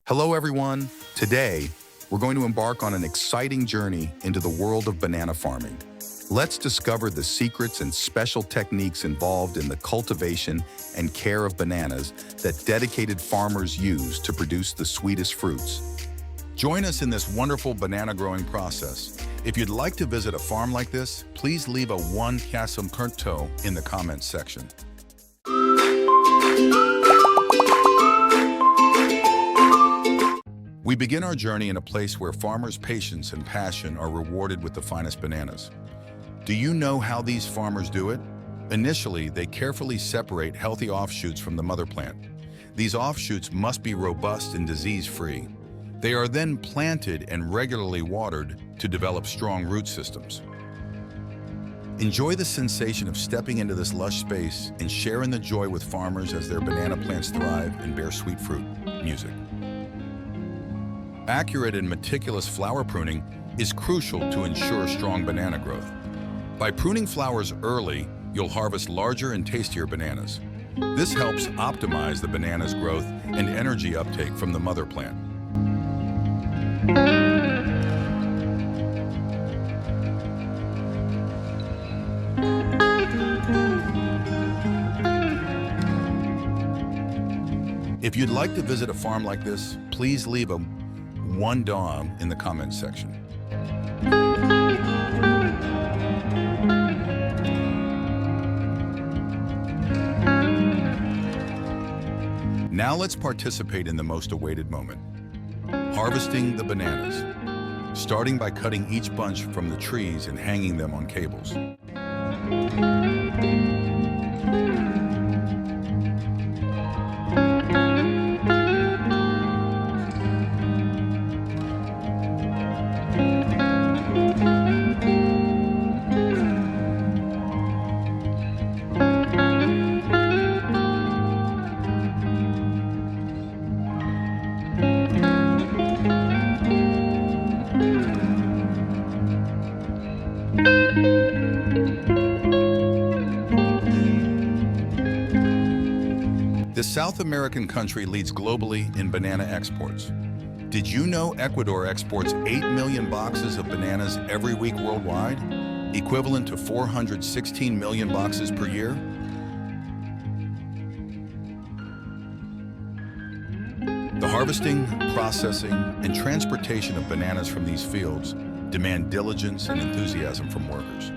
Hello everyone. Today, we're going to embark on an exciting journey into the world of banana farming. Let's discover the secrets and special techniques involved in the cultivation and care of bananas that dedicated farmers use to produce the sweetest fruits. Join us in this wonderful banana growing process. If you'd like to visit a farm like this, please leave a one handcrafted in the comments section. We begin our journey in a place where farmers' patience and passion are rewarded with the finest bananas. Do you know how these farmers do it? Initially, they carefully separate healthy offshoots from the mother plant. These offshoots must be robust and disease-free. They are then planted and regularly watered to develop strong root systems. Enjoy the sensation of stepping into this lush space and share in the joy with farmers as their banana plants thrive and bear sweet fruit. Music. Accurate and meticulous flower pruning is crucial to ensure strong banana growth. By pruning flowers early, you'll harvest larger and tastier bananas. This helps optimize the banana's growth and energy uptake from the mother plant. If you'd like to visit a farm like this, please leave a $1 in the comments section. Now let's participate in the most awaited moment, harvesting the bananas, starting by cutting each bunch from the trees and hanging them on cables. The South American country leads globally in banana exports. Did you know Ecuador exports 8 million boxes of bananas every week worldwide, equivalent to 416 million boxes per year? The harvesting, processing, and transportation of bananas from these fields demand diligence and enthusiasm from workers.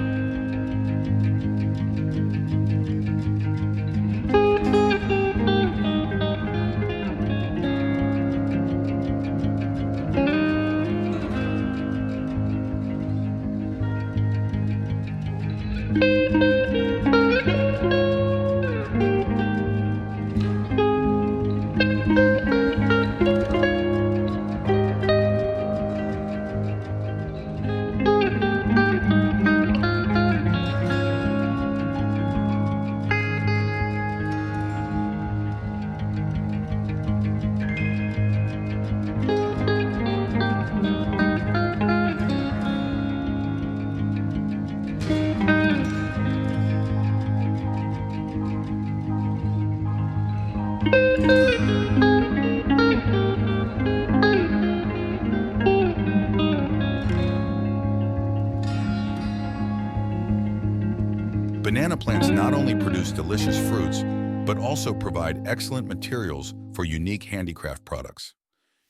Banana plants not only produce delicious fruits, but also provide excellent materials for unique handicraft products.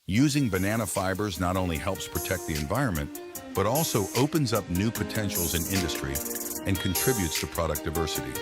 Using banana fibers not only helps protect the environment, but also opens up new potentials in industry and contributes to product diversity.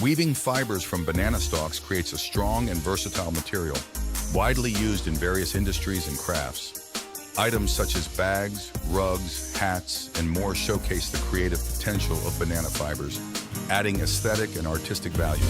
Weaving fibers from banana stalks creates a strong and versatile material, widely used in various industries and crafts. Items such as bags, rugs, hats, and more showcase the creative potential of banana fibers, adding aesthetic and artistic value.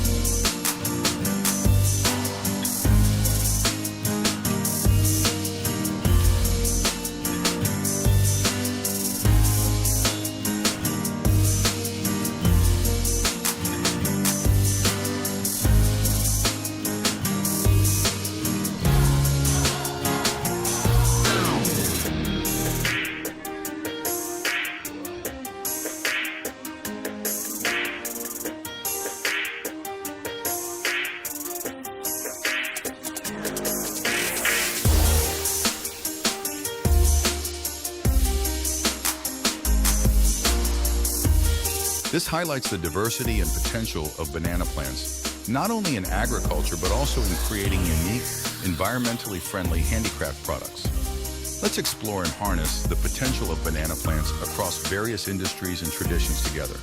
This highlights the diversity and potential of banana plants, not only in agriculture, but also in creating unique, environmentally friendly handicraft products. Let's explore and harness the potential of banana plants across various industries and traditions together.